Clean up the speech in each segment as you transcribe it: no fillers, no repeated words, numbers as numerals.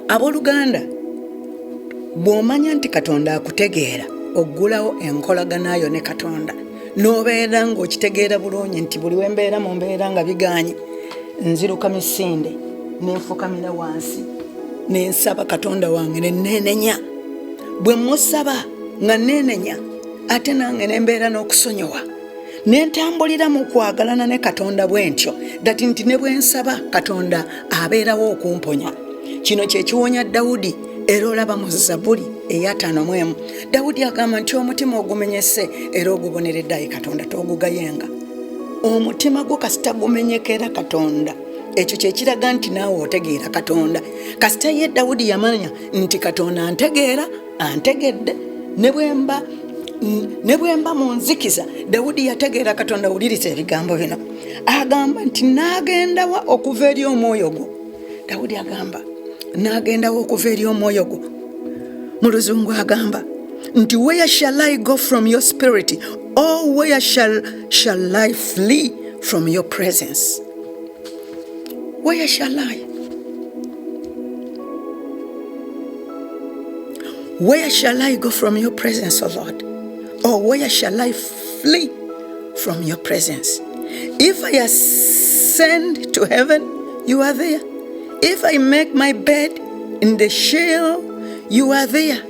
Abooluganda, bw'omanya nti Katonda akutegeera, oggulawo enkolaganayo ne Katonda. N'obeera ng'okitegeera bulungi nti buli we mbeera mu mbeera nga biganye, nziruka misinde, n'enfukamira wansi, n'ensaba Katonda wange ne neenenya. Bwe musaba nga neenenya, ate nange ne mbeera n'okusonyiwa. Ne ntambulira mu kwagalana ne Katonda bwe ntyo, dati nti ne bwe nsaba Katonda abeerawo okumponya. Kino kye kiwonya Dawudi era olaba mu Zabbuli eya 5:1. Dawudi agamba nti omutima ogumenyese era oguboneredde ayi Katonda togugayenga. Omutima gwo kasita gumenyekera Katonda, ekyo kye kiraga nti naawe otegeera Katonda. Kasita ye Dawudi yamanya nti Katonda antegeera, antegedde. Ne bwe mba mu nzikiza, Dawudi yategeera Katonda. Wuliriza ebigambo bino. Agamba nti naagendawa okuva eri omwoyo gwo. Dawudi agamba naagendawo okuva eri omwoyo gwo. Mu Luzungu agamba nti where shall I go from your spirit, or where shall I flee from your presence? Where shall I? Where shall I go from your presence, O Lord? Or where shall I flee from your presence? If I ascend to heaven, you are there. If I make my bed in the Sheol, you are there.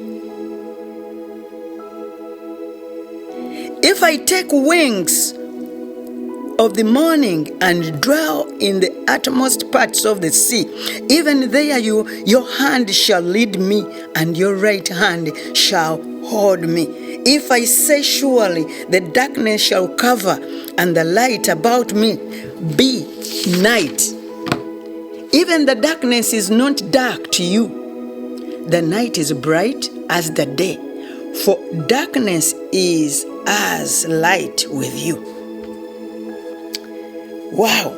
If I take wings of the morning and dwell in the uttermost parts of the sea, even there your hand shall lead me, and your right hand shall hold me. If I say surely the darkness shall cover, and the light about me be night. Even the darkness is not dark to you. The night is bright as the day, for darkness is as light with you. Wow.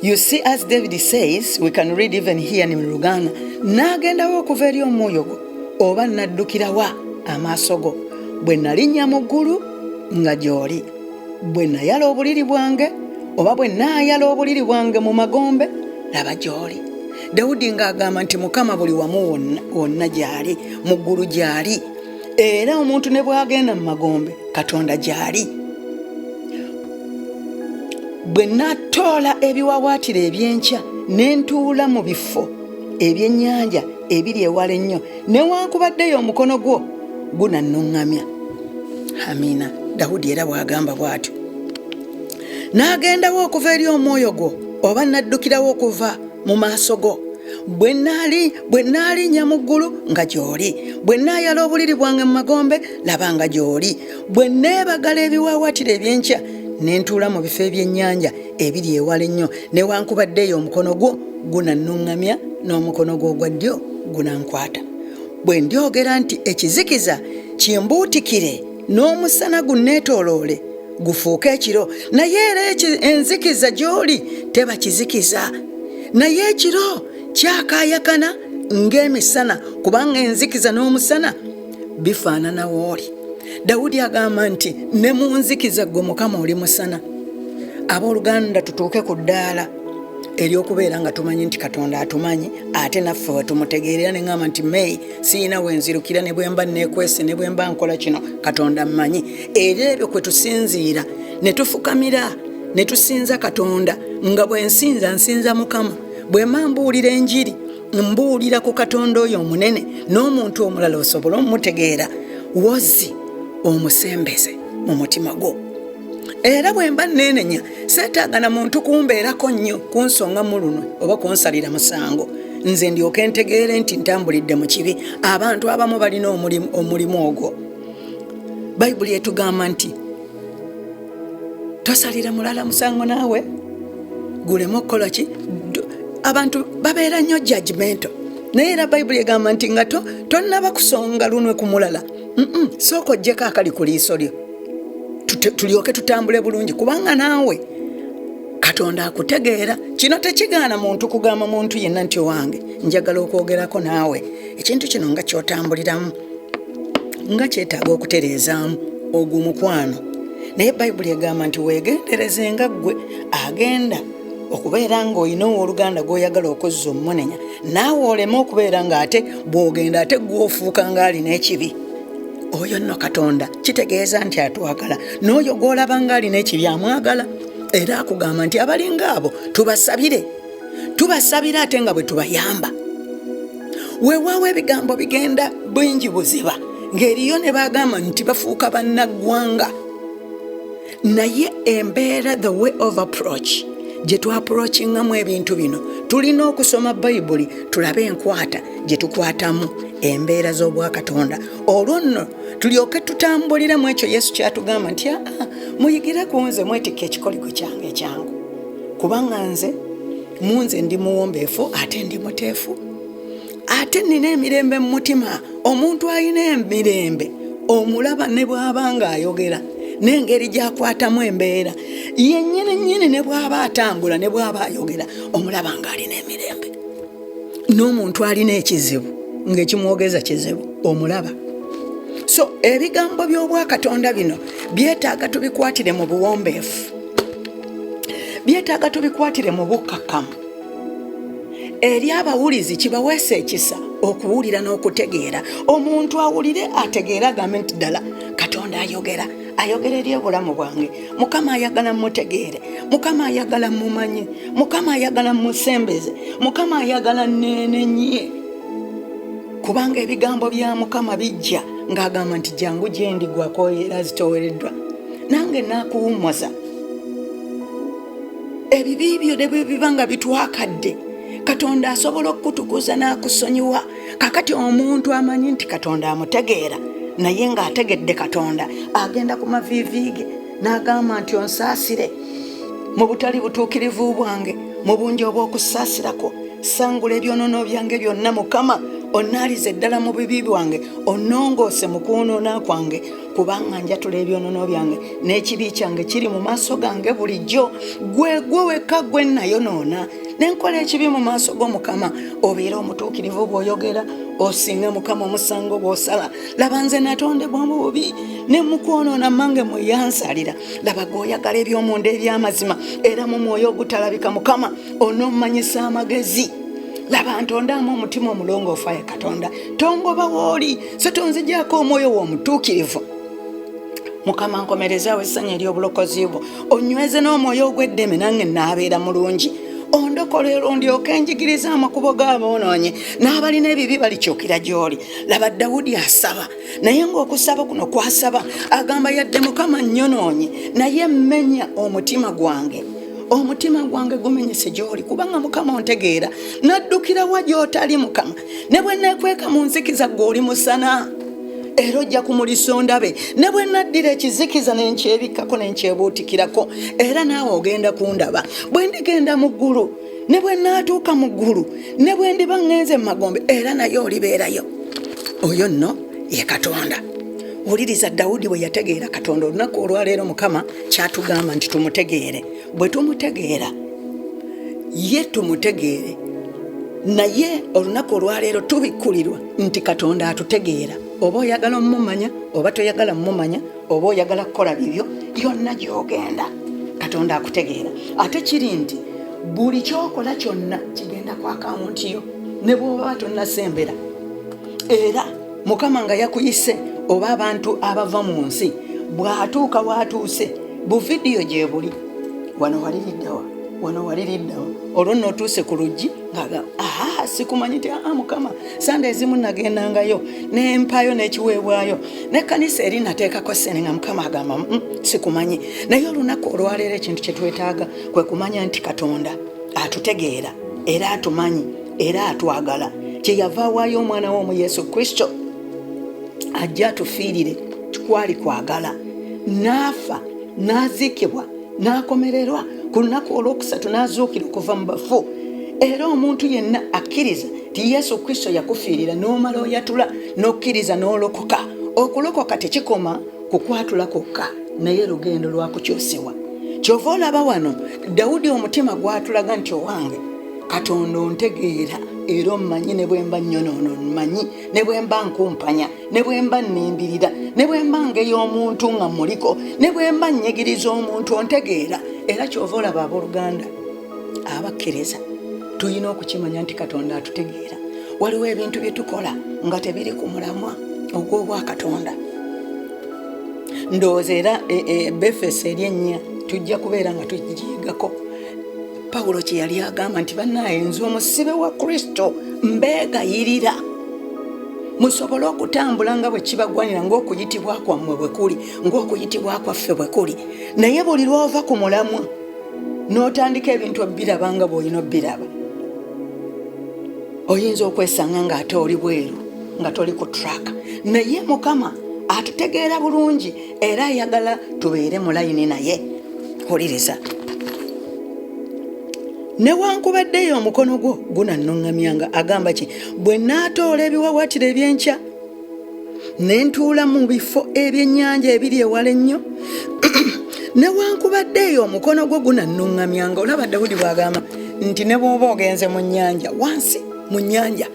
You see, as David says, we can read even here in Luganga, naagendawo okuva eri omwoyo gwo, oba naddukira wa amaaso go. Bwe nalinnya mu ggulu nga gy'oli, bwe nayala obuliri bwange, oba bwe naayala obuliri bwange mu magombe, laba gy'oli. Dawudi ng'agamba nti Mukama buli wamu wonna gy'ali, mu ggulu gy'ali. Era omuntu ne bw'agenda mu magombe, Katonda gy'ali. Bwe natoola ebiwawaatiro ebyenkya ne ntuula mu bifo ebyennyanja ebiri ewala ennyo, newankubaddeyo omukono gwo gunannuŋŋamya. Amiina. Dawudi era bw'agamba bw'atyo. Naagendawo okuva eri omwoyo gwo, oba naddukirawo okuva mu maaso go. Bwe naalinnya mu ggulu nga gy'oli. Bwe naayala obuliri bwange mu magombe, laba nga gy'oli. Bwe neebagala ebiwawaatiro ebyenkya ne ntuula mu bifo ebyennyanja ebiri ewala ennyo, newankubaddeyo omukono gwo gunannuŋŋamya, n'omukono gwo ogwa ddyo gunankwata. Bwe ndyogera nti ekizikiza kimbuutikire, n'omusana gunneetooloole gufuuke ekiro, naye era enzikiza gy'oli teba kizikiza. Naye ekiro kyakaayakana ng'emisana, kubanga enzikiza n'omusana bifaanana w'oli. Dawudi agamba nti ne mu nzikiza gwe Mukama oli musana. Abooluganda, tutuuke ku ddaala ery'okubeera nga tumanyi nti Katonda atumanyi, ate naffe wetumutegeerera ne ngamba nti meyi siina wenzirukira, ne bwe mba neekwese, ne bwe mba nkola kino, Katonda mmanyi. Era ebyo kwe tusinziira ne tufukamira ne tusinza Katonda, nga bwe nsinza Mukama. Bwe mba mbuulira enjiri, mbuulira ku Katonda oyo omunene, n'omuntu omulala osobola omutegeera, wozi omusembeze mu mutima gwo. Era bwe mba neenenya, seetaaga na muntu kumbeerako nnyo kunsonga mu lunwe oba kunsalira musango, nze ndyoke ntegeere nti ntambulidde mu kibi. Abantu abamu balina omulimu ogwo. Bayibuli etugamba nti tosalira mulala musango naawe gulemu okukola ki. Abantu babeera nnyo judgmental, naye era Bayibuli egamba nti nga tonnaba kusonga lunwe ku mulala, sooka oggyeko akali ku liiso lyo, tulyoke tutambule bulungi, kubanga naawe Katonda akutegeera. Kino tekigaana muntu kugamba muntu yenna nti owange njagala okwogerako naawe. Ekintu kino nga kyotambuliramu nga kyetaaga okutereezaamu ogumukwano. Naye Bayibuli egamba nti weegenderezenga ggwe agenda okubeera ng'olina owooluganda gw'oyagala okuzza omumunenya naawe oleme okubeera ng'ate bw'ogenda ate gw'ofuuka ng'alina ekibi. Oyo nno Katonda kitegeeza nti atwagala, n'oyo gw'olaba ng'alina ekibi amwagala era akugamba nti abalinga abo tubasabire ate nga bwe tubayamba. Weewaawo ebigambo bigenda bingi buziba ng'eriyo ne bagamba nti bafuuka bannaggwanga, naye embeera the way of approach gye tu-approachingamu ebintu bino tulina okusoma Bayibuli tulabe enkwata gye tukwatamu embeera z'obwakatonda. Olwo nno tulyoke tutambuliremu ekyo Yesu kyatugamba nti muyigire ku nze mwetikke ekikoligo kyange ekyangu, kubanga nze ndi muwombeefu ate ndi muteefu, ate nina emirembe mu mutima. Omuntu alina emirembe omulaba ne bw'aba ng'ayogera n'engeri gy'akwatamu embeera yennyini ne bw'aba atambula ne bw'aba ayogera omulaba ng'alina emirembe. N'omuntu alina ekizibu ng'ekimwogeza kizibu omulaba. So ebigambo by'obwakatonda bino byetaaga tubikwatire mu buwombeefu, byetaaga tubikwatire mu bukkakkamu. Eri abawulizi kibaweesa ekisa okuwulira n'okutegeera. Omuntu awulire ategeera agambe nti ddala Katonda ayogera eri obulamu bwange. Mukama ayagala mutegeere, Mukama ayagala mumanye, Mukama ayagala musembeze, Mukama ayagala nenenye. Kubanga ebigambo bya Mukama bijja ng'agamba nti jangu gye ndi gwakoyera zitowereddwa, nange naakuwummuza. Ebibi byo ne bwe biba nga bitwakadde, Katonda asobola okutukuza n'akusonyiwa. Kakati omuntu amanyi nti Katonda amutegeera, naye ng'ategedde Katonda agenda ku maviivi ge n'agamba nti onsaasire mu butali butuukirivu bwange, mu bungi obw'okusaasirako, sangula ebyonoono byange byonna Mukama, onnaalize ddala mu bibi bwange, onnongoose mu kwonoona kwange, kubanga njatula ebyonoono byange n'ekibi kyange kiri mu maaso gange bulijjo. Gwe wekka gwe nayonoona nenkola ekibi mu maaso g'Omukama, obeera omutuukirivu bw'oyogera, osinga Mukama omusango bw'osala. Laba nze natondebwa mu bubi ne mu kwonoona mmange mwe yansalira. Laba gw'oyagala eby'omunda eby'amazima era mu mwoyo ogutalabika Mukama onommanyisa amagezi. Laba ntondamu omutima omulongoofu aye Katonda, tongoba wooli, so tonzigyako omwoyo w'omutuukirivu. Mukama nkomerezaawo essanyu ery'obulokozi bwo, onyweze n'omwoyo ogw'eddeme nange naabeera mulungi. Ondokolero ndyoke njigiriza amakubo g'aboonoonyi n'abalina ebibi balikyukira gy'oli. Laba Dawudi asaba, naye ng'okusaba kuno kwasaba agamba yadde Mukama nnyonoonye, naye mmenya omutima gwange. Omutima gwange gumenyese gy'oli, kubanga Mukama ontegeera. Naddukira wa gy'otali Mukama, ne bwe neekweka mu nzikiza gw'oli musana. Era ojja kumulisa ondabe, ne bwe naddira ekizikiza n'enkyebikkako n'enkyebuutikirako, era naawe ogenda kundaba. Bwe ndigenda mu ggulu, ne bwe naatuuka mu ggulu, ne bwe ndiba ngenze mu magombe, era naye olibeerayo. Oyo nno ye Katonda. Wuliriza Dawudi bwe yategeera Katonda. Olunaku olwaleero Mukama kyatugamba nti tumutegeere. Bwe tumutegeera, ye tumutegeere, naye olunaku olwaleero tubikkulirwa nti Katonda atutegeera. Oba oyagala mumanya, oba toyagala mumanya, oba oyagala kukola bibyo, yonna gy'ogenda Katonda akutegeera. Ate kiri nti buli kyokola kyonna kigenda ku akawunti yo ne bw'oba tonnasembera. Era Mukama nga yakuyise oba abantu abava mu nsi, bw'atuuka w'atuuse bu vidiyo gye buli, wano waliriddawa olwo n'otuuse ku luggi ng'agamba sikumanyi nti Mukama sande ezimu nagendangayo n'empayo n'ekiweebwayo n'ekkanisa eri nateekako ssente nga Mukama agamba sikumanyi. Naye olunaku olwaleero ekintu kye twetaaga kwe kumanya nti Katonda atutegeera era atumanyi era atwagala. Kye yava awaayo omwana w'omu Yesu Kristo ajja atufiirire, kwali kwagala, n'afa n'aziikibwa n'akomererwa, ku lunaku olwokusatu n'azuukira okuva mu bafu. Era omuntu yenna akkiriza ti Yesu Kristo yakufiirira n'omala oyatula n'okkiriza n'olokoka. Okulokoka tekikoma kukwatula kokka, naye lugendo lwa kukyusibwa. Kyova olaba wano Dawudi omutima gwatulaga nti owange Katonda ontegeera era ommanyi, ne bwe mba nnyonoona mmanyi, ne bwe mba nkumpanya, ne bwe mba nnimbirira, ne bwe mba ng'ey'omuntu nga muliko, ne bwe mba nnyigiriza omuntu ontegeera. Era kyova olaba abooluganda abakkiriza tulina okukimanya nti Katonda atutegeera. Waliwo ebintu bye tukola nga tebiri ku mulamwa ogw'obwakatonda. Ndowooza era Befeso eryennya tujja kubeera nga tugiyigako. Pawulo kye yali agamba nti bannaaye nze omusibe wa Kristo mbeegayirira musobole okutambula nga bwe kibagwanira, ng'okuyitibwa kwammwe bwe kuli, ng'okuyitibwa kwaffe bwe kuli. Naye buli lw'ova ku mulamwa n'otandika ebintu obiraba nga bw'olina obiraba, oyinza okwesanga ng'ate oli bweru, nga toli ku track. Naye Mukama atutegeera bulungi era ayagala tubeere mu layini naye. Huliriza, newankubaddeyo omukono gwo gunannuŋŋamyanga, agamba ki? Bwe naatoola ebiwawaatiro eby'enkya ne ntuula mu bifo ebyennyanja ebiri ewala ennyo newankubaddeyo omukono gwo gunannuŋŋamyanga. Olaba Dawudi bw'agamba nti ne bw'oba ogenze mu nnyanja, wansi mu nnyanja,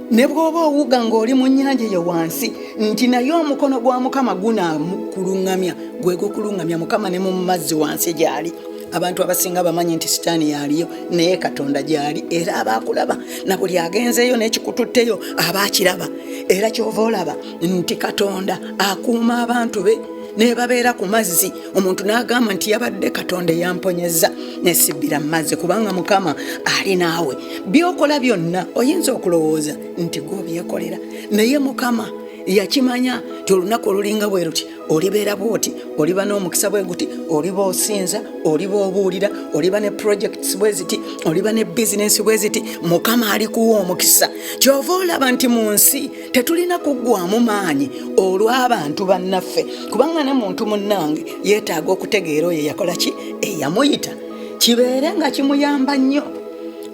ne bw'oba owuga ng'oli mu nnyanja eyo wansi, nti naye omukono gwa Mukama gunakuluŋŋamya, gwe gukuluŋŋamya Mukama ne mu mazzi wansi gy'ali. Abantu abasinga bamanyi nti sitaani yaliyo, naye Katonda gy'ali era abaakulaba, na buli agenzeeyo n'ekikututteyo aba akiraba. Era kyova olaba nti Katonda akuuma abantu be ne babeera ku mazzi. Omuntu n'agamba nti yabadde Katonda eyamponyezza ne sibbira mu mazzi, kubanga Mukama ali naawe. By'okola byonna oyinza okulowooza nti gw'obyekolera, naye Mukama yakimanya ti olunaku olulinga bwe luti olibeera bwoti, oliba n'omukisa bwe guti, oliba osinza, oliba obuulira, oliba ne projects bwe ziti, oliba ne bizinesi bwe ziti. Mukama alikuwa omukisa. Kyova olaba nti mu nsi tetulina kuggwamu maanyi olw'abantu bannaffe, kubanga ne muntu munnange yeetaaga okutegeera oyo yakola ki, eyamuyita, kibeere nga kimuyamba nnyo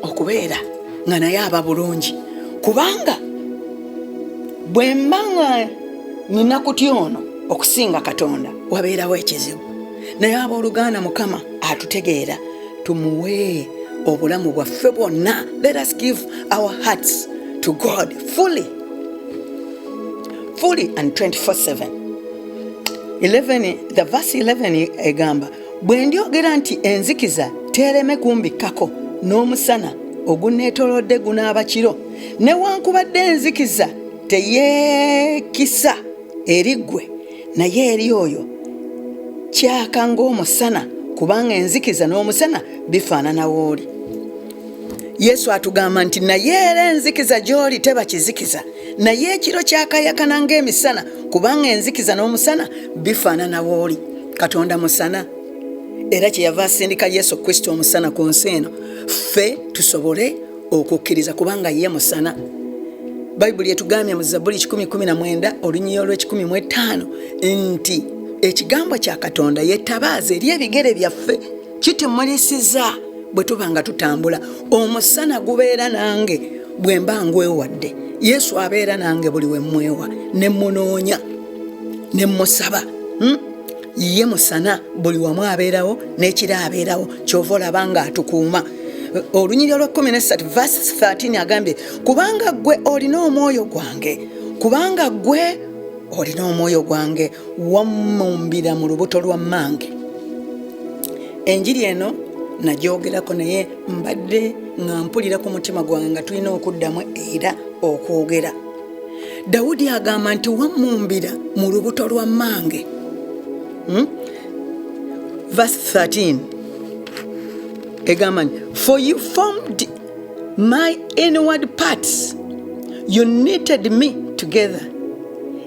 okubeera nga naye aba bulungi. Kubanga bwe mba nga nina kutya ono okusinga Katonda, wabeerawo ekizibu. Naye abooluganda Mukama atutegeera, tumuwe obulamu bwaffe bwonna. Let us give our hearts to God fully and 24/7. The verse 11 egamba, bwe ndyogera nti enzikiza teereme kumbikkako, n'omusana oguneetoolodde gunaaba kiro, newankubadde enzikiza teyeekisa eri ggwe, naye eri oyo kyaka ng'omusana, kubanga enzikiza n'omusana bifaanana w'oli. Yesu atugamba nti naye era enzikiza gy'oli teba kizikiza, naye ekiro kyakayakana ng'emisana, kubanga enzikiza n'omusana bifaanana w'oli. Katonda musana, era kyeyava asindika Yesu Kristo omusana ku nsi eno, ffe tusobole okukkiriza kubanga ye musana. Bayibuli etugambye mu Zabbuli 119 olunyi olw'15 nti ekigambo kya Katonda ye ttabaaza eri ebigere byaffe, kitumulisiza bwe tuba nga tutambula. Omusana gubeera nange bwe mba ngwewadde. Yesu abeera nange buli we mmwewa ne mmunoonya ne mmusaba. Ye musana, buli wamu abeerawo n'ekiro abeerawo, kyova olaba nga atukuuma. Olunyiriro lwa 13 verse 13 agambye, kubanga gwe olina omwoyo gwange, wammumbira mu lubuto lwa mmange. Enjiri eno nagyogerako, naye mbadde nga mpulira ku mutima gwange nga tulina okuddamu era okwogera. Dawudi agamba nti wammumbira mu lubuto lwa mmange. Verse 13 egamba, for you formed my inward parts, you knitted me together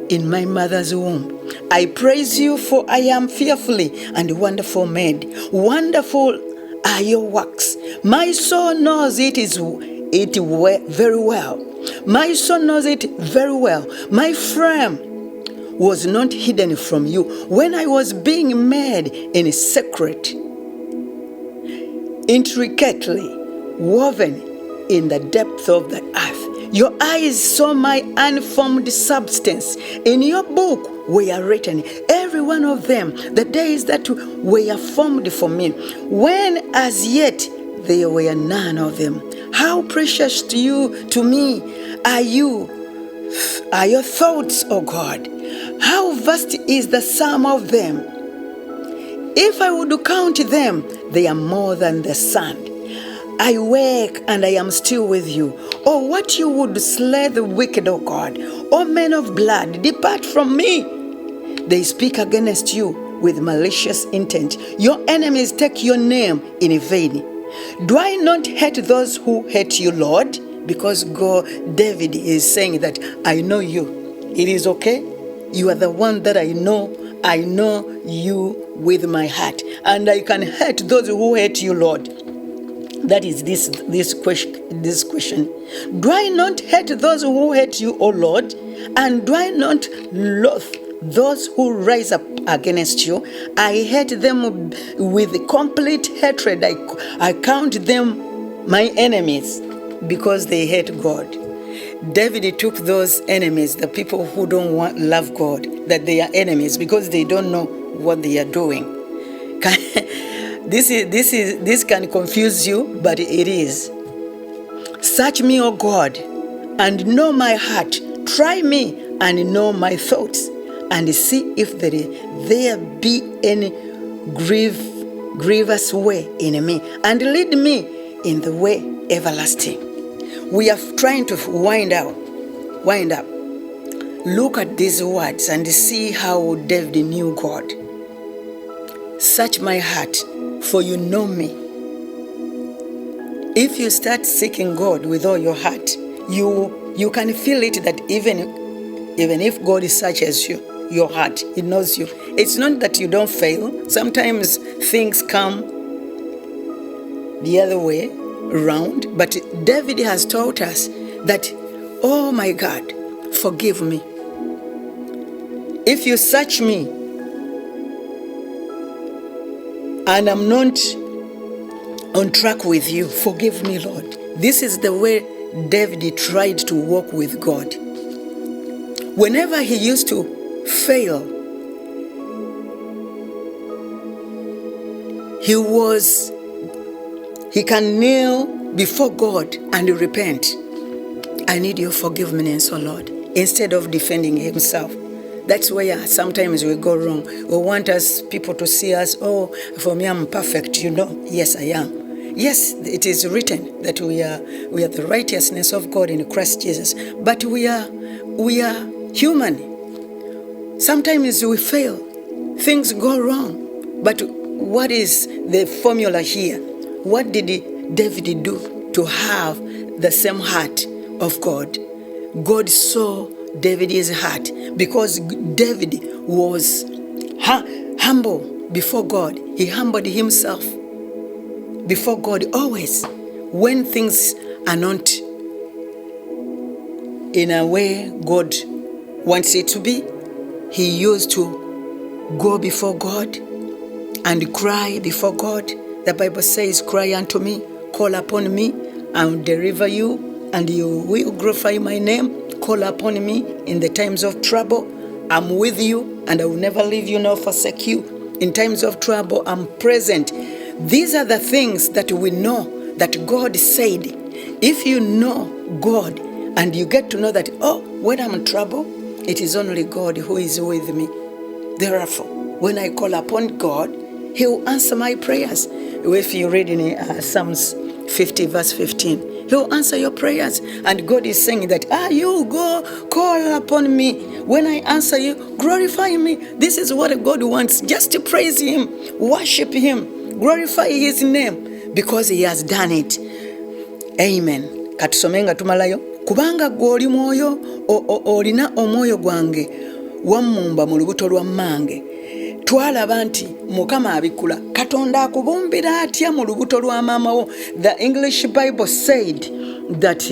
in my mother's womb. I praise you, for I am fearfully and wonderful made. Wonderful are your works. My soul knows it very well. My soul knows it very well. My frame was not hidden from you when I was being made in secret, intricately woven in the depth of the earth. Your eyes saw my unformed substance. In your book were written, every one of them, the days that were formed for me, when as yet there were none of them. How precious to me are your thoughts, O God. How vast is the sum of them. If I would count them, they are more than the sand. I wake and I am still with you. Oh, what you would slay the wicked, O God. O men of blood, depart from me. They speak against you with malicious intent. Your enemies take your name in vain. Do I not hate those who hate you, Lord? Because David is saying that I know you. It is okay. You are the one that I know. I know you with my heart. And I can hate those who hate you, Lord. That is this question. Do I not hate those who hate you, O Lord? And do I not loathe those who rise up against you? I hate them with complete hatred. I count them my enemies because they hate God. David took those enemies, the people who don't love God, that they are enemies because they don't know what they are doing. This can confuse you, but it is. Search me, O God, and know my heart. Try me and know my thoughts, and see if there be any grievous way in me, and lead me in the way everlasting. We are trying to wind up. Look at these words and see how David knew God. Search my heart, for you know me. If you start seeking God with all your heart, you can feel it that even if God searches your heart, He knows you. It's not that you don't fail. Sometimes things come the other way around, but David has taught us that, oh my God, forgive me. If you search me and I'm not on track with you, forgive me, Lord. This is the way David tried to walk with God. Whenever he used to fail, he can kneel before God and repent. I need your forgiveness, O Lord, instead of defending himself. That's where sometimes we go wrong. We want people to see us, oh, for me I'm perfect, you know. Yes, I am. Yes, it is written that we are the righteousness of God in Christ Jesus. But we are human. Sometimes we fail. Things go wrong. But what is the formula here? What did David do to have the same heart of God? God saw David's heart because David was humble before God. He humbled himself before God always. When things are not in a way God wants it to be, he used to go before God and cry before God. The Bible says, cry unto me, call upon me, I will deliver you, and you will glorify my name. Call upon me in the times of trouble. I'm with you, and I will never leave you nor forsake you. In times of trouble, I'm present. These are the things that we know that God said. If you know God and you get to know that, oh, when I'm in trouble, it is only God who is with me. Therefore, when I call upon God, He will answer my prayers. If you read in Psalms 50 verse 15, He will answer your prayers. And God is saying that, you go call upon me. When I answer you, glorify me. This is what God wants. Just to praise Him, worship Him, glorify His name, because He has done it. Amen. Katusomenga tumalayo. Kubanga gwoli mwoyo olina omwoyo gwange wammumba mu lubuto lwa mmange. Twalaba nti Mukama abikula. Katonda akubumbira atya mu lubuto lwa maama wo. The English Bible said that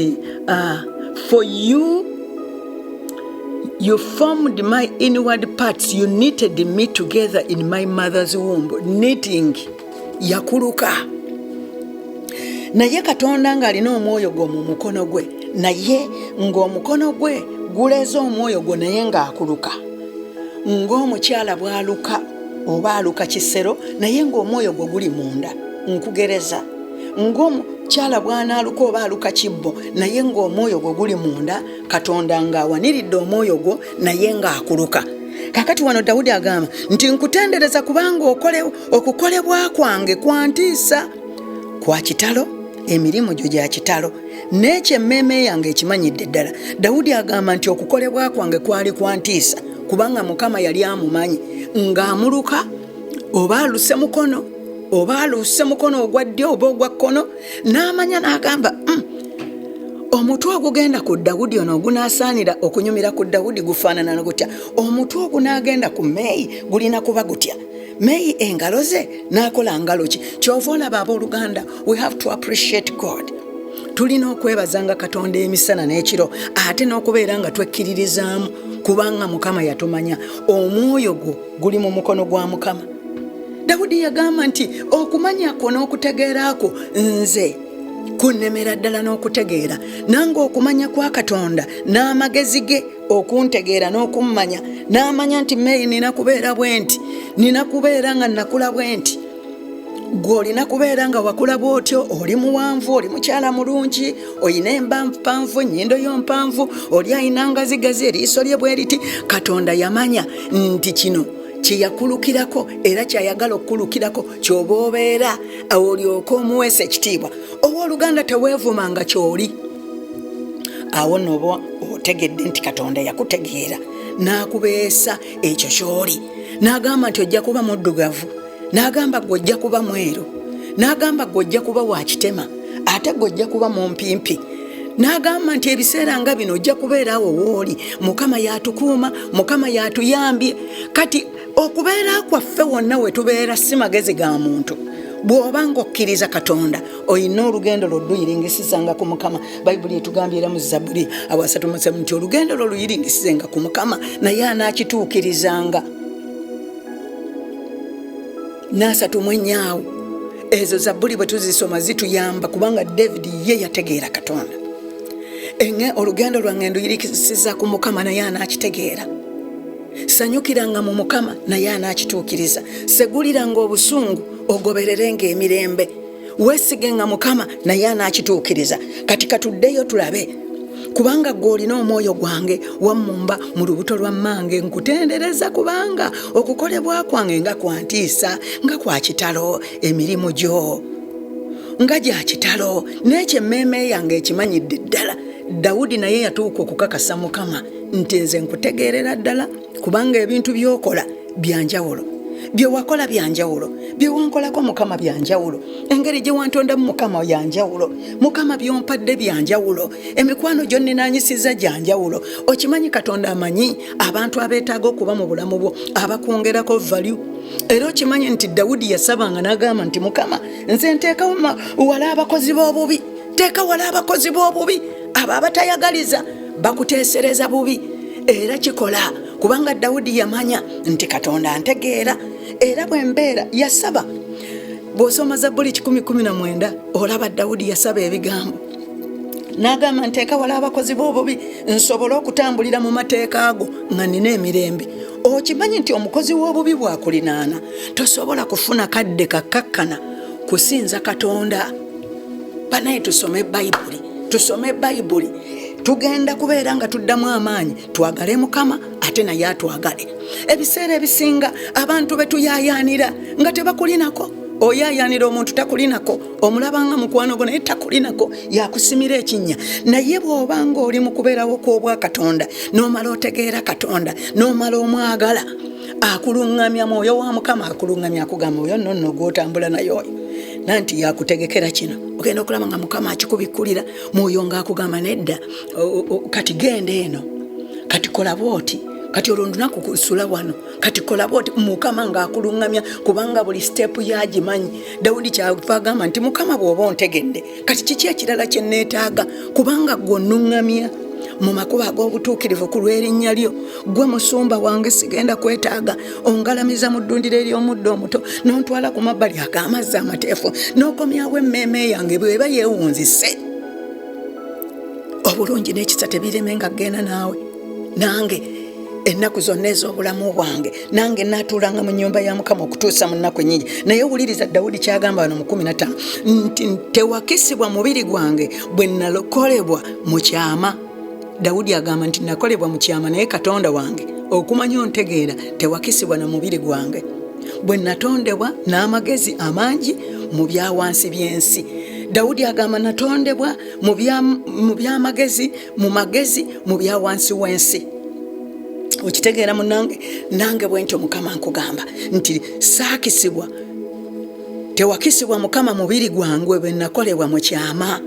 for you formed my inward parts. You knitted me together in my mother's womb. Knitting yakuluka. Naye Katonda ng'alina omwoyo gwo mu mukono gwe. Naye ng'omukono gwe guleza omwoyo gwo naye ng'akuluka. Ng'omukyala bw'aluka oba aluka kisero naye ng'omwoyo gwo guli munda. Nkugereza. Ng'omukyala bw'anaaluka oba aluka kibbo naye ng'omwoyo gwo guli munda. Katonda ng'awaniridde omwoyo gwo naye ng'akuluka. kakati wano Dawudi agamba nti nkutendereza kubanga okukolebwa kwange kwantiisa kwa kitalo emirimu gyo gya kitalo n'ekyo emmeeme yange ekimanyidde ddala. Dawudi agamba nti okukolebwa kwange kwali kwantiisa kubanga Mukama yali amumanyi ng'amuluka oba aluse mukono oba aluse mukono ogwa ddyo oba ogwa kkono n'amanya n'agamba omutwe ogugenda ku Dawudi ono ogunaasaanira okunyumira ku Dawudi gufaanana gutya, omutwe ogunaagenda ku Meeyi gulina kuba gutya. Meeyi engalo ze n'akola ngalo ki? Kyova olaba abooluganda, we have to appreciate God. Tulina okwebazanga Katonda emisana n'ekiro ate n'okubeera nga twekkiririzaamu kubanga Mukama yatumanya. Omwoyo gwo guli mu mukono gwa Mukama. Dawudi yagamba nti okumanyako n'okutegeerako nze kunnemera ddala n'okutegeera, nange okumanya kwa Katonda n'amagezi ge okuntegeera n'okummanya, n'amanya nti Meeyi nina kubeera bwe nti, nina kubeera nga nakula bwe nti. Gwe olina kubeera nga wakula bw'otyo, oli muwanvu, oli mukyala mulungi, oyina emba mpanvu, ennyindo yo mpanvu, oli ayina ngazigazi, eriiso lye bwe riti. Katonda yamanya nti kino kyeyakulukirako era kyayagala okukulukirako ky'oba obeera olyoka omuweesa ekitiibwa. Owooluganda teweevumanga ky'oli. Awo n'oba otegedde nti Katonda yakutegeera n'akubeesa ekyo ky'oli. N'agamba nti ojja kuba muddugavu, n'agamba gwe ojja kuba mweru, n'agamba gwe ojja kuba wa kitema, ate gwe ojja kuba mumpimpi. N'agamba nti ebiseera nga bino ojja kubeera awo wooli. Mukama yatukuuma, Mukama yatuyambye. Kati okubeera kwaffe wonna we tubeera si magezi ga muntu. Bw'oba ng'okkiriza Katonda oyina olugendo lw'oyiringisizanga ku Mukama. Bayibuli etugambye era mu Zabbuli 3:7 nti olugendo lwo luyiringisizenga ku Mukama naye anaakituukirizanga. 3:9 ezo Zabbuli bwe tuzisoma zituyamba kubanga David ye yategeera Katonda. Olugendo lwange nduyirikisiza ku Mukama naye anaakitegeera. Sanyukiranga mu Mukama naye anaakituukiriza. Seguliranga obusungu ogobererenga emirembe. Weesigenga Mukama naye anaakituukiriza. Kati katuddeyo tulabe kubanga gwe olina omwoyo gwange wammumba mu lubuto lwa mmange nkutendereza kubanga okukolebwa kwange nga kwantiisa nga kwa kitalo emirimu gyo nga gya kitalo n'ekyo emmeeme yange ekimanyidde ddala. Dawudi naye yatuuka okukakasa Mukama nti nze nkutegeerera ddala kubanga ebintu by'okola byanjawulo, bye wakola byanjawulo, bye wankolako Mukama byanjawulo, engeri gye wantondamu Mukama yanjawulo, Mukama by'ompadde byanjawulo, emikwano gy'onninaanyisiza gyanjawulo. Okimanyi Katonda amanyi abantu abeetaaga okuba mu bulamu bwo abakwongerako value. Era okimanyi nti Dawudi yasabanga n'agamba nti Mukama nze nteeka wala abakozi b'obubi, teeka wala abakozi b'obubi abo abatayagaliza bakuteesereza bubi. Era kikola kubanga Dawudi yamanya nti Katonda antegeera era bwe mbeera yasaba. Bw'osoma Zabbuli 10:19 olaba Dawudi yasaba ebigambo n'agamba nteeka wala abakozi b'obubi nsobole okutambulira mu mateeka ago nga nina emirembe. Okimanyi nti omukozi w'obubi bwakulinaana tosobola kufuna kadde kakkakkana kusinza Katonda. Banaye tusome Bayibuli, tusome Bayibuli. Tugenda kubeera nga tuddamu amaanyi twagale Mukama ate naye atwagale. Ebiseera ebisinga abantu betuyayaanira nga tebakulinako. Oyayaanira omuntu takulinako, omulabanga mukwano gwo naye takulinako, yakusimira ekinnya. Naye bw'obanga oli mu kubeerawo kw'obwa Katonda n'omala otegeera Katonda n'omala omwagala akuluŋŋamya, mwoyo wa Mukama akuluŋŋamya akugamba oyo nno gw'otambula naye oyo nanti yakutegekera kino. Ogenda okulaba nga Mukama akikubikkulira mwoyo ng'akugamba nedda kati genda eno, kati kola bw'oti, kati olundunaku kusula wano, kati kola bw'oti. Mukama ng'akuluŋŋamya kubanga buli step yagimanyi. Dawudi kyava agamba nti Mukama bw'oba ontegedde kati kiki ekirala kye neetaaga kubanga gw'onnuŋŋamya mu makubo ag'obutuukirivu ku lw'erinnya lyo. Gwe musumba wange sigenda kwetaaga ongalamiza mu ddundiro ery'omuddo omuto n'ontwala ku mabbali ag'amazzi amateefu n'okomyawo emmeeme yange bw'eba yeewunzise. Obulungi n'ekisa tebiremenga genda naawe nange ennaku zonna ez'obulamu bwange, nange naatuulanga mu nnyumba ya Mukama okutuusa mu nnaku ennyingi. Naye owuliriza Dawudi kyagamba wano mu 15 nti tewakisibwa mubiri gwange bwe nalokolebwa mu kyama. Dawudi agamba nti nakolebwa mu kyama naye Katonda wange okumanya ontegeera tewakisibwa na mubiri gwange bwe natondebwa n'amagezi amangi mu byawansi by'ensi. Dawudi agamba natondebwa mu byamagezi mu byawansi w'ensi. Okitegeera munange, nange bwentyo Mukama nkugamba nti saakisibwa, tewakisibwa Mukama mubiri gwange bwe nakolebwa mu kyama.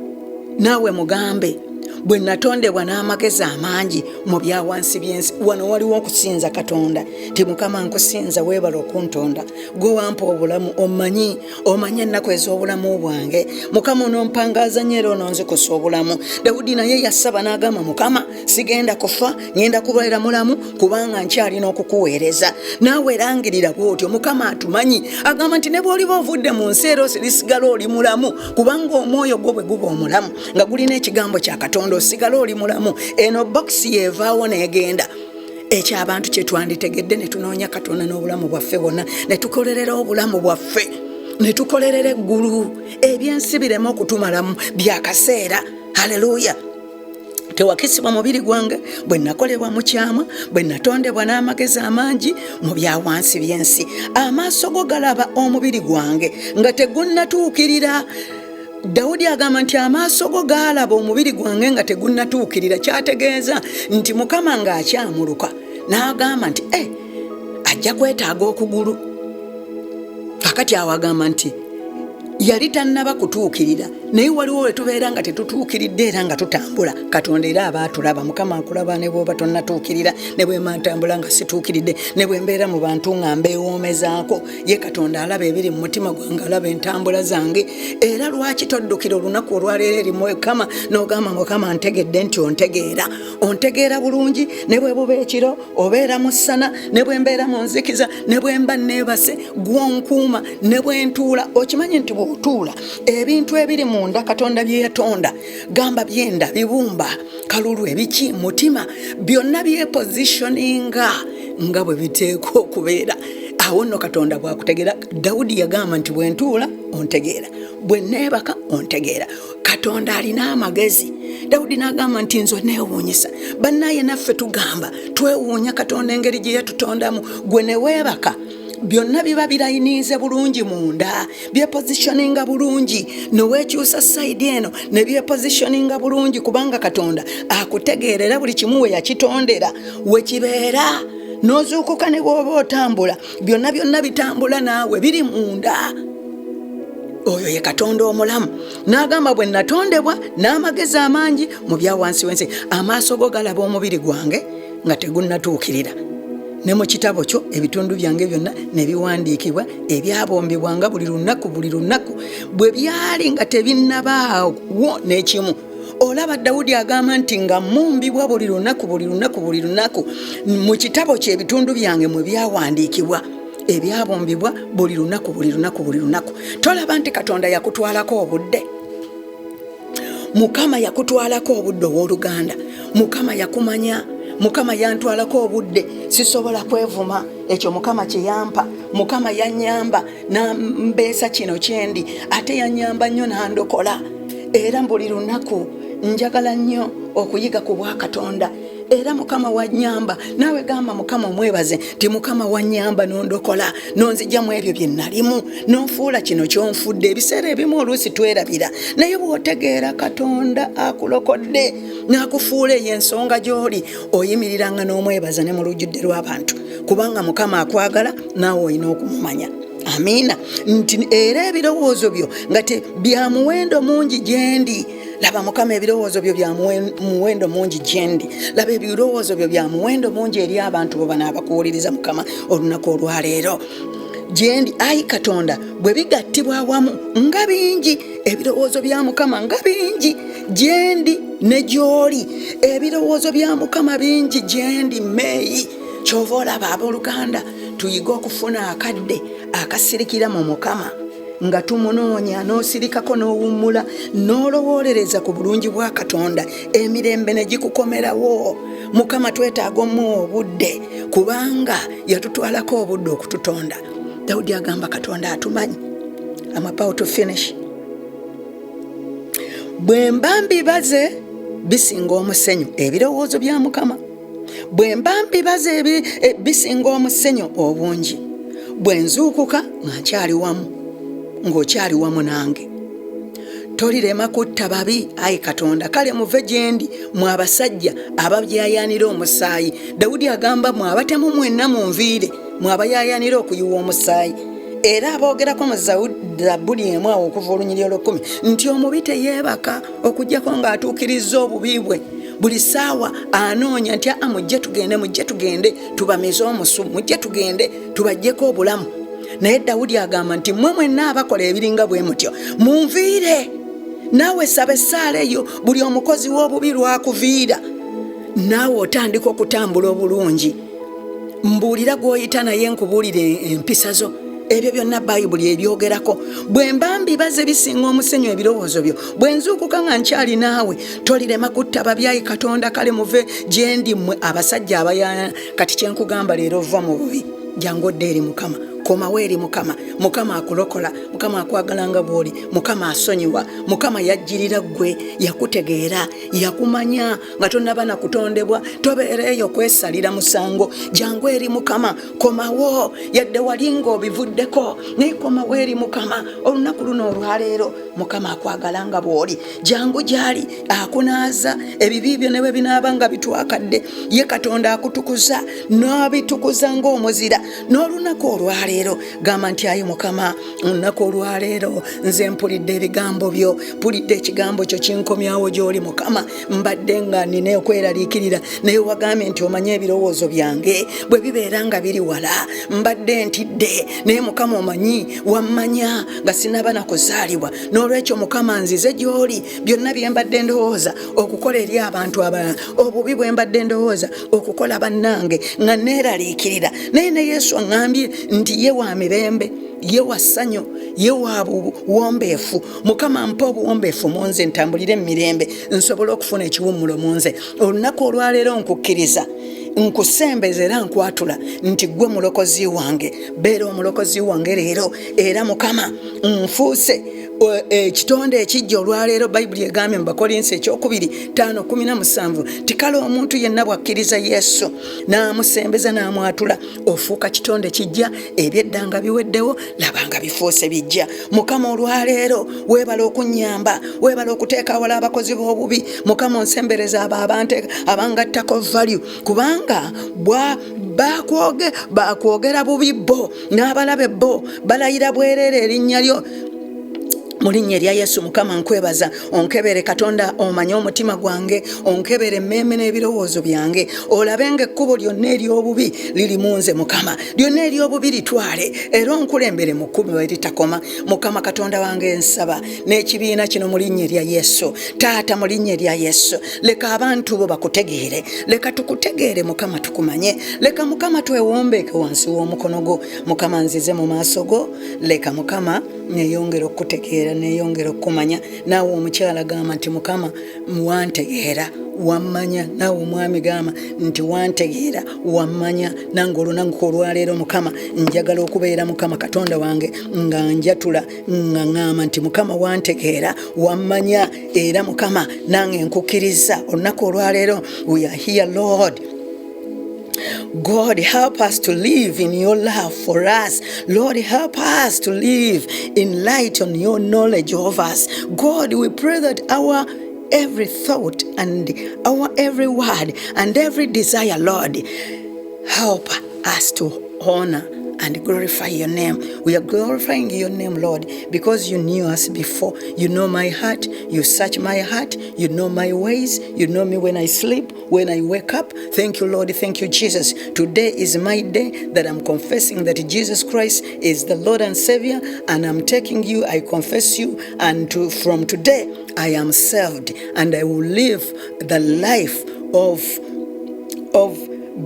Naawe mugambe bwe natondebwa n'amagezi amangi mu byawansi by'ensi. Wano waliwo okusinza Katonda ti Mukama nkusinza weebala okuntonda gwe wampa obulamu omanye ennaku ez'obulamu bwange. Mukama onompangaaza nnyo era ononzikusa obulamu. Dawudi naye yasaba n'agamba Mukama sigenda kufa, ngenda kubeera mulamu kubanga nkyalina okukuweereza. Naawe erangirira bw'otyo. Mukama atumanyi, agamba nti ne bw'oliba ovudde mu nsi era osirisigala oli mulamu kubanga omwoyo gwo bwe guba omulamu nga gulina ekigambo kya Katonda osigala oli mulamu. Eno bokisi yevaawo n'egenda. Ekyo abantu kye twanditegedde ne tunoonya Katonda n'obulamu bwaffe bwonna ne tukolerera obulamu bwaffe ne tukolerera eggulu. Ebyensi bireme okutumalamu byakaseera. Haleluya. Tewakisibwa mubiri gwange bwe nakolebwa mu kyama, bwe natondebwa n'amagezi amangi mu byawansi by'ensi. Amaaso go galaba omubiri gwange nga tegunnatuukirira. Dawudi agamba nti amaaso go gaalaba omubiri gwange nga tegunnatuukirira. Kyategeeza nti Mukama ng'akyamuluka n'agamba nti ajja kwetaaga okugulu. Kakati awo agamba nti yali tannaba kutuukirira, naye waliwo we tubeera nga tetutuukiridde era nga tutambula. Katonda era aba atulaba. Mukama akulaba ne bw'oba tonnatuukirira, ne bwe ntambula nga situukiridde, ne bwe mbeera mu bantu nga mbeewoomezaako. Ye Katonda alaba ebiri mu mutima gwange, alaba entambula zange. Era lwaki toddukira olunaku olwaleero eri Mukama n'ogamba Mukama ntegedde nti ontegeera bulungi, ne bwe buba ekiro obeera mu ssana, ne bwe mbeera mu nzikiza, ne bwe mba neebase gw'onkuuma, ne bwe ntuula. Okimanyi nti bw'otuula ebintu ebiri munda Katonda bye yatonda, gamba byenda, bibumba, kalulu, ebiki, mutima, byonna byepositioninga nga bwe biteeka okubeera. Awo nno Katonda bwakutegeera. Dawudi yagamba nti bwe ntuula ontegeera, bwe neebaka ontegeera. Katonda alina amagezi. Dawudi n'agamba nti nzo neewuunyisa. Bannaye naffe tugamba twewuunya Katonda engeri gye yatutondamu. Gwe ne weebaka byonna biba birayiniize bulungi munda, byepositioninga bulungi. Noweekyusa sayidi eno ne byepositioninga bulungi kubanga Katonda akutegeerera buli kimu we yakitondera we kibeera. N'ozuukuka ne bw'oba otambula, byonna bitambula naawe biri munda. Oyo ye Katonda omulamu. N'agamba bwe natondebwa n'amagezi amangi mu byawansi w'ensi. Amaaso go galaba omubiri gwange nga tegunnatuukirira. Ne mu kitabo kyo ebitundu byange byonna ne biwandiikibwa ebyabombebwanga buli lunaku bwe byali nga tebinnabaawo n'ekimu. Olaba Dawudi agamba nti nga mumbibwa buli lunaku mu kitabo kye ebitundu byange mwe byawandiikibwa ebyabombebwa buli lunaku. Tolaba nti Katonda yakutwalako obudde. Mukama yakutwalako obudde ow'oluganda. Mukama yakumanya. Mukama yantwalako obudde sisobola kwevuma. Ekyo Mukama kye yampa. Mukama yanyamba n'ambeesa kino kyendi, ate yanyamba nnyo n'andokola. Era buli lunaku njagala nnyo okuyiga ku bwa Katonda. Era Mukama wanyamba. Naawe gamba Mukama omwebaze nti Mukama wanyamba n'ondokola, n'onzijja mu ebyo bye nalimu, n'onfuula kino ky'onfudde. Ebiseera ebimu oluusi twerabira, naye bw'otegeera Katonda akulokodde n'akufuula ey'ensonga gy'oli, oyimiriranga n'omwebaza ne mu lujjudde lw'abantu kubanga Mukama akwagala naawe olina okumumanya. Amiina. Nti era ebirowoozo byo nga bya muwendo mungi gyendi. Laba Mukama ebirowoozo byo bya muwendo mungi gyendi. Laba ebirowoozo byo bya muwendo mungi eri abantu bo banaabakuwuliriza Mukama olunaku olwaleero. Gyendi ayi Katonda bwe bigattibwa awamu nga bingi. Ebirowoozo bya Mukama nga bingi gyendi ne gy'oli. Ebirowoozo bya Mukama bingi gyendi meeyi. Kyova olaba abooluganda tuyiga okufuna akadde akasirikira mu Mukama nga tumunoonya n'osirikako n'owummula n'olowoolereza ku bulungi bwa Katonda, emirembe ne gikukomerawo. Mukama twetaaga omuwa obudde kubanga yatutwalako obudde okututonda. Dawudi agamba Katonda atumanyi. I'm about to finish. Bwe mba mbibaze bisinga omusenyu ebirowoozo bya Mukama. bwe mba mbibaza bisinga omusenyu obungi, bwe nzuukuka nga nkyali wamu, ng'okyali wamu nange. Tolirema kutta babi, ayi Katonda. Kale muve gye ndi, mwe abasajja ababyayanira omusaayi. Dawudi agamba mwe abatemu mwenna munviire, mwe abayayanira okuyiwa omusaayi. Era aboogerako mu Zabbuli emu awo okuva olunyiriri olw'ekkumi nti omubi teyeebaka okuggyako ng'atuukirizza obubi bwe. Buli ssaawa anoonya nti mujje tugende tubamize omusu, mujje tugende tubaggyeko obulamu. Naye Dawudi agamba nti mmwe mwenna abakola ebiringa bwe mutyo munviire. Naawe saba essaala eyo buli omukozi w'obubi lwakuviira, naawe otandika okutambula obulungi. Mbuulira gw'oyita naye nkubuulire empisa zo. Ebyo byonna Bayibuli ebyogerako. Bwe mba mbibaze bisinga omusenyu ebirowoozo byo, bwe nzuukuka nga nkyali naawe, tolirema kutta babyayi Katonda. Kale muve gye ndi mmwe abasajja abayana. Kati kye nkugamba leero, va mu bubi, jangu odde eri Mukama. Komawo eri Mukama. Mukama akulokola, Mukama akwagala nga bw'oli, Mukama asonyiwa, Mukama yajjirira ggwe, yakutegeera, yakumanya nga tonnaba na kutondebwa. Tobeereeyo kwesalira musango, jangu eri Mukama. Komawo yadde wali ng'obivuddeko, naye komawo eri Mukama. Olunaku luno olwaleero Mukama akwagala nga bw'oli, jangu gy'ali akunaaza. Ebibi byo ne bwe binaaba nga bitwakadde, ye Katonda akutukuza, n'abitukuza ng'omuzira. N'olunaku olwaleero gamba nti ayi Mukama, olunaku olwaleero nze mpulidde ebigambo byo, mpulidde ekigambo kyo kinkomyawo gy'oli Mukama. Mbadde nga nina okweraliikirira, naye wagambye nti omanye ebirowoozo byange bwe bibeera nga biri wala. Mbadde ntidde, naye Mukama omanyi, wammanya nga sinaba na kuzaalibwa. N'olwekyo Mukama nzize gy'oli, byonna bye mbadde ndowooza okukola eri abantu abalala, obubi bwe mbadde ndowooza okukola bannange nga neeraliikirira. Naye ne Yesu aŋŋambye nti ye wa mirembe, ye wa ssanyu, ye wa buwombeefu. Mukama mpa obuwombeefu mu nze, ntambulire mu mirembe, nsobole okufuna ekiwummulo mu nze. Olunaku olwaleero nkukkiriza, nkusembeza era nkwatula nti gwe mulokozi wange. Beera omulokozi wange leero, era Mukama nfuuse ekitonde ekijja olwaleero. Bayibuli egambye mu Bakolinsi ekyokubiri 5:17 ti kale omuntu yenna bw'akkiriza Yesu n'amusembeza n'amwatula, ofuuka kitonde kijja. Ebyeddanga biweddewo, labanga bifuuse bijja. Mukama olwaleero weebala okunnyamba, weebala okuteeka awala abakozi b'obubi. Mukama onsembereza abo abangattako value, kubanga bakwogera bubi bo n'abalabe bo balayira bwereere erinnya lyo. Mu linnya erya Yesu Mukama nkwebaza, onkebere Katonda, omanye omutima gwange, onkebere emmeeme n'ebirowoozo byange, olabe ng'ekkubo lyonna ery'obubi liri mu nze Mukama, lyonna ery'obubi litwale, era onkulembere mu kkubo eritakoma. Mukama Katonda wange nsaba n'ekibiina kino mu linnya erya Yesu. Taata, mu linnya erya Yesu, leka abantu bo bakutegeere, leka tukutegeere Mukama, tukumanye. Leka Mukama twewombeeke wansi w'omukono gwo. Mukama nzize mu maaso go, leka Mukama neyongera okutegeera, neyongera okumanya. Naawe omukyala gamba nti Mukama wantegeera, wammanya. Naawe omwami gamba nti wantegeera, wammanya. Nange olunaku olwaleero Mukama njagala okubeera Mukama Katonda wange nga njatula, nga ŋŋamba nti Mukama wantegeera, wammanya, era Mukama nange nkukkiriza. Olunaku olwaleero we are here Lord. God, help us to live in your love for us. Lord, help us to live in light on your knowledge of us. God, we pray that our every thought and our every word and every desire, Lord, help us to honor and glorify your name. We are glorifying your name, Lord, because you knew us before. You know my heart. You search my heart. You know my ways. You know me when I sleep, when I wake up. Thank you, Lord. Thank you, Jesus. Today is my day that I'm confessing that Jesus Christ is the Lord and Savior, and I'm taking you. I confess you, and from today I am saved, and I will live the life of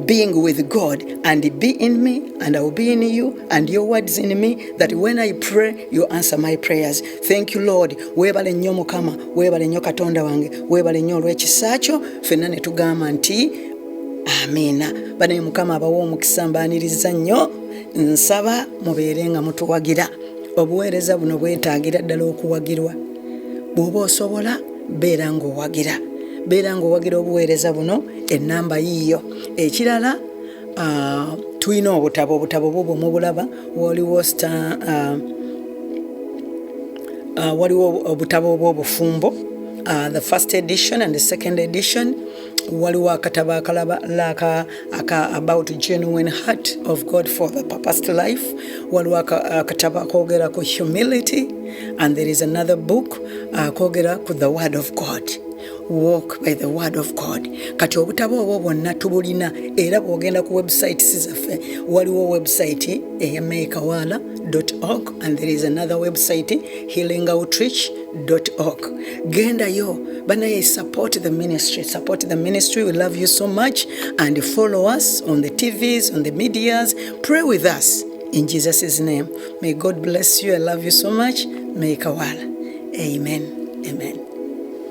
being with God, and be in me, and I will be in you, and your words in me, that when I pray, you answer my prayers. Thank you, Lord. Weebale nnyo Mukama, weebale nnyo Katonda wange, weebale nnyo olw'ekisa kyo, ffenna ne tugamba nti amiina. Bane Mukama abawa omukisa, mbaaniriza nnyo. Nsaba mubeere nga mutuwagira. Obuweereza buno bwetaagira ddala okuwagirwa. Bw'oba osobola beera ng'owagira. beera ng'owagira obuweereza buno ennamba yiiyo. Ekirala tulina obutabo bwo mubulaba waliwo waliwo obutabo bw'obufumbo, the first edition and the second edition. Waliwo akatabo akalaba about genuine heart of God for the purposed life. Waliwo akatabo akogera ku humility, and there is another book akogera ku the word of God. Walk by the word of God. Kati obutabo obwo bwonna tubulina, era bw'ogenda ku website zaffe waliwo website makeawala.org, and there is another website healingoutreach.org. gendayo banaye, support the ministry. We love you so much, and follow us on the TVs, on the medias. Pray with us in Jesus' name. May God bless you. I love you so much. Make a wala. Amen.